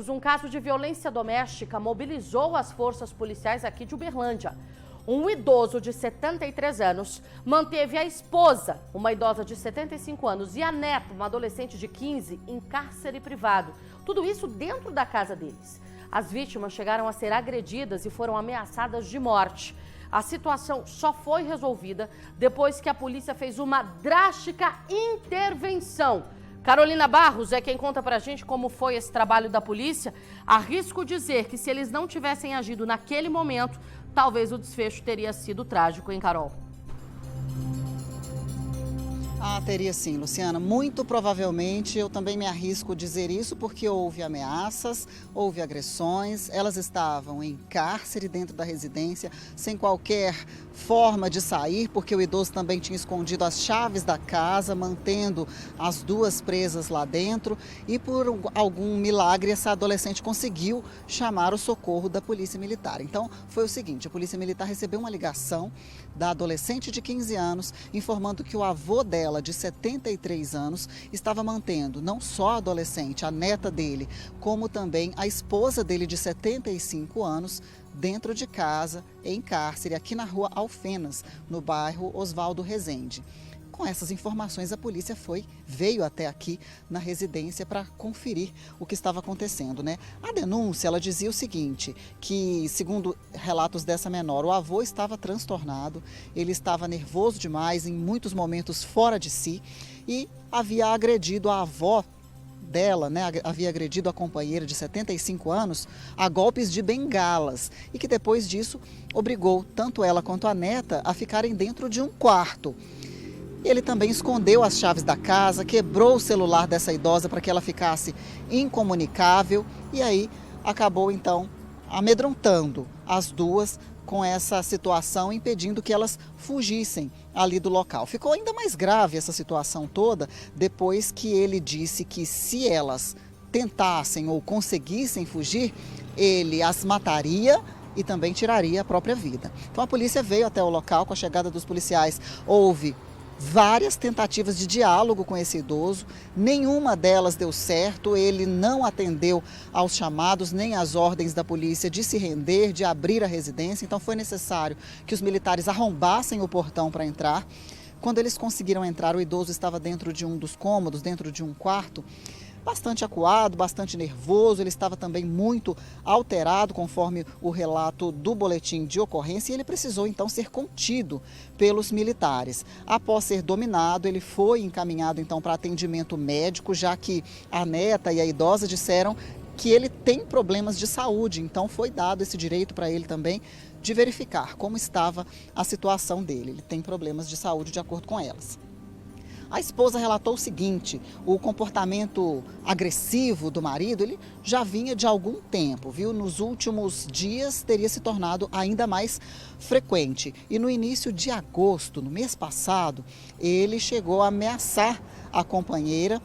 Unidos, um caso de violência doméstica mobilizou as forças policiais aqui de Uberlândia. Um idoso de 73 anos manteve a esposa, uma idosa de 75 anos, e a neta, uma adolescente de 15, em cárcere privado. Tudo isso dentro da casa deles. As vítimas chegaram a ser agredidas e foram ameaçadas de morte. A situação só foi resolvida depois que a polícia fez uma drástica intervenção. Carolina Barros é quem conta pra gente como foi esse trabalho da polícia. Arrisco dizer que se eles não tivessem agido naquele momento, talvez o desfecho teria sido trágico, hein, Carol? Teria sim, Luciana. Muito provavelmente, eu também me arrisco dizer isso porque houve ameaças, houve agressões, elas estavam em cárcere dentro da residência, sem qualquer forma de sair, porque o idoso também tinha escondido as chaves da casa, mantendo as duas presas lá dentro, e por algum milagre essa adolescente conseguiu chamar o socorro da Polícia Militar. Então foi o seguinte, a Polícia Militar recebeu uma ligação da adolescente de 15 anos, informando que o avô dela, de 73 anos, estava mantendo não só a adolescente, a neta dele, como também a esposa dele de 75 anos, dentro de casa, em cárcere, aqui na rua Alfenas, no bairro Oswaldo Rezende. Com essas informações, a polícia veio até aqui na residência para conferir o que estava acontecendo, né? A denúncia, ela dizia o seguinte, que segundo relatos dessa menor, o avô estava transtornado, ele estava nervoso demais, em muitos momentos fora de si, e havia agredido a avó dela, né, havia agredido a companheira de 75 anos a golpes de bengalas e que depois disso obrigou tanto ela quanto a neta a ficarem dentro de um quarto. Ele também escondeu as chaves da casa, quebrou o celular dessa idosa para que ela ficasse incomunicável e aí acabou então amedrontando as duas com essa situação, impedindo que elas fugissem ali do local. Ficou ainda mais grave essa situação toda depois que ele disse que se elas tentassem ou conseguissem fugir, ele as mataria e também tiraria a própria vida. Então a polícia veio até o local. Com a chegada dos policiais, houve várias tentativas de diálogo com esse idoso, nenhuma delas deu certo, ele não atendeu aos chamados nem às ordens da polícia de se render, de abrir a residência, então foi necessário que os militares arrombassem o portão para entrar. Quando eles conseguiram entrar, o idoso estava dentro de um dos cômodos, dentro de um quarto, bastante acuado, bastante nervoso, ele estava também muito alterado, conforme o relato do boletim de ocorrência, e ele precisou então ser contido pelos militares. Após ser dominado, ele foi encaminhado então para atendimento médico, já que a neta e a idosa disseram que ele tem problemas de saúde, então foi dado esse direito para ele também de verificar como estava a situação dele. Ele tem problemas de saúde de acordo com elas. A esposa relatou o seguinte, o comportamento agressivo do marido, ele já vinha de algum tempo, viu? Nos últimos dias teria se tornado ainda mais frequente. E no início de agosto, no mês passado, ele chegou a ameaçar a companheira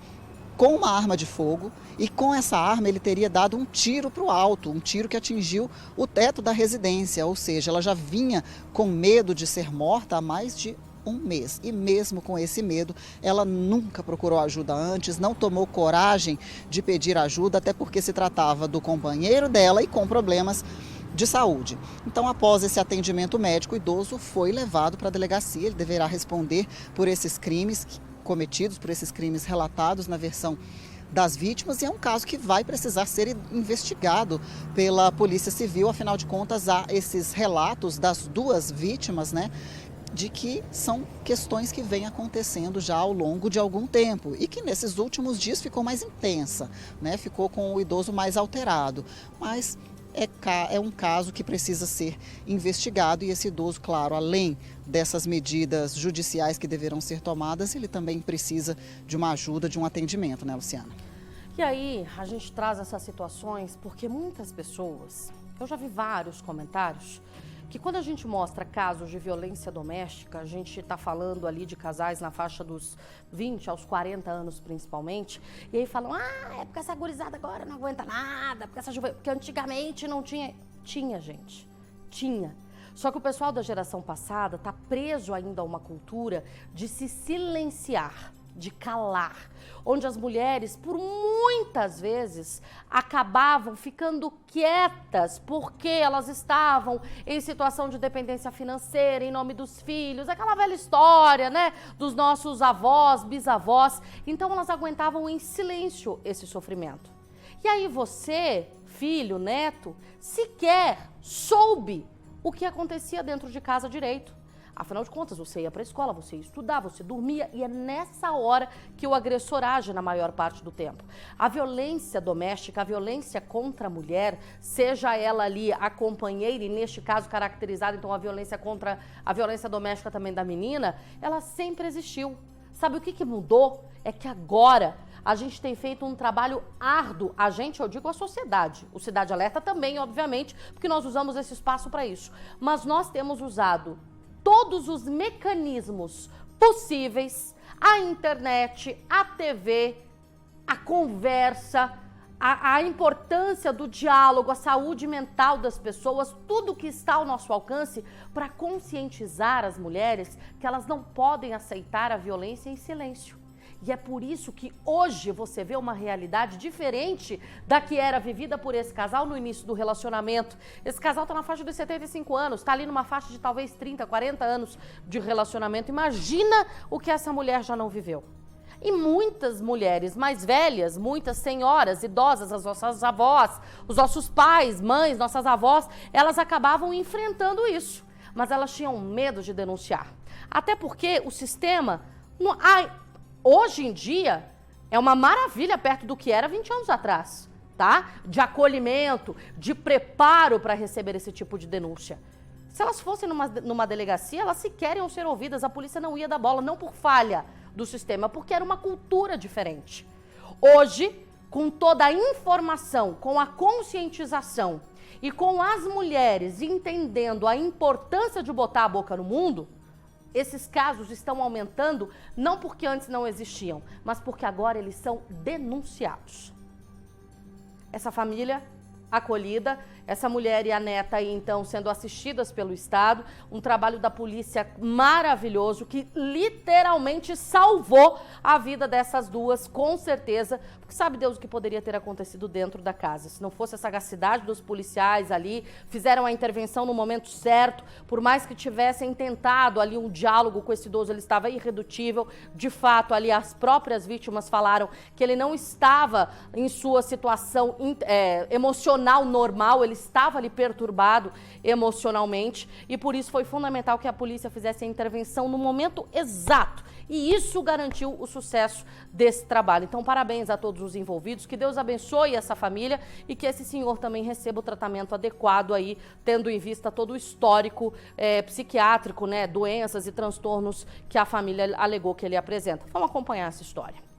com uma arma de fogo e com essa arma ele teria dado um tiro para o alto, um tiro que atingiu o teto da residência, ou seja, ela já vinha com medo de ser morta há mais de um mês. E mesmo com esse medo, ela nunca procurou ajuda antes, não tomou coragem de pedir ajuda, até porque se tratava do companheiro dela e com problemas de saúde. Então, após esse atendimento médico, o idoso foi levado para a delegacia, ele deverá responder por esses crimes cometidos, por esses crimes relatados na versão das vítimas, e é um caso que vai precisar ser investigado pela Polícia Civil, afinal de contas há esses relatos das duas vítimas, né, de que são questões que vêm acontecendo já ao longo de algum tempo e que nesses últimos dias ficou mais intensa, né? Ficou com o idoso mais alterado, mas é um caso que precisa ser investigado e esse idoso, claro, além dessas medidas judiciais que deverão ser tomadas, ele também precisa de uma ajuda, de um atendimento, né, Luciana? E aí, a gente traz essas situações porque muitas pessoas, eu já vi vários comentários, que quando a gente mostra casos de violência doméstica, a gente está falando ali de casais na faixa dos 20 aos 40 anos principalmente, e aí falam, é porque essa gurizada agora não aguenta nada, porque antigamente não tinha. Tinha, gente, tinha. Só que o pessoal da geração passada está preso ainda a uma cultura de se silenciar. de calar, onde as mulheres, por muitas vezes, acabavam ficando quietas porque elas estavam em situação de dependência financeira, em nome dos filhos, aquela velha história, né, dos nossos avós, bisavós. Então elas aguentavam em silêncio esse sofrimento. E aí você, filho, neto, sequer soube o que acontecia dentro de casa direito. Afinal de contas, você ia para a escola, você ia estudar, você dormia e é nessa hora que o agressor age na maior parte do tempo. A violência doméstica, a violência contra a mulher, seja ela ali a companheira, e neste caso caracterizada então a violência doméstica também da menina, ela sempre existiu. Sabe o que mudou? É que agora a gente tem feito um trabalho árduo, eu digo a sociedade, o Cidade Alerta também, obviamente, porque nós usamos esse espaço para isso, mas nós temos usado todos os mecanismos possíveis, a internet, a TV, a conversa, a importância do diálogo, a saúde mental das pessoas, tudo que está ao nosso alcance para conscientizar as mulheres que elas não podem aceitar a violência em silêncio. E é por isso que hoje você vê uma realidade diferente da que era vivida por esse casal no início do relacionamento. Esse casal está na faixa dos 75 anos, está ali numa faixa de talvez 30, 40 anos de relacionamento. Imagina o que essa mulher já não viveu. E muitas mulheres mais velhas, muitas senhoras idosas, as nossas avós, os nossos pais, mães, nossas avós, elas acabavam enfrentando isso. Mas elas tinham medo de denunciar. Até porque o sistema... Hoje em dia, é uma maravilha perto do que era 20 anos atrás, tá? De acolhimento, de preparo para receber esse tipo de denúncia. Se elas fossem numa delegacia, elas sequer iam ser ouvidas, a polícia não ia dar bola, não por falha do sistema, porque era uma cultura diferente. Hoje, com toda a informação, com a conscientização e com as mulheres entendendo a importância de botar a boca no mundo, esses casos estão aumentando não porque antes não existiam, mas porque agora eles são denunciados. Essa família acolhida, essa mulher e a neta aí então sendo assistidas pelo Estado, um trabalho da polícia maravilhoso que literalmente salvou a vida dessas duas, com certeza, porque sabe Deus o que poderia ter acontecido dentro da casa. Se não fosse a sagacidade dos policiais ali, fizeram a intervenção no momento certo, por mais que tivessem tentado ali um diálogo com esse idoso, ele estava irredutível, de fato ali as próprias vítimas falaram que ele não estava em sua situação emocional normal, ele estava ali perturbado emocionalmente e por isso foi fundamental que a polícia fizesse a intervenção no momento exato e isso garantiu o sucesso desse trabalho. Então, parabéns a todos os envolvidos, que Deus abençoe essa família e que esse senhor também receba o tratamento adequado aí, tendo em vista todo o histórico psiquiátrico, né, doenças e transtornos que a família alegou que ele apresenta. Vamos acompanhar essa história.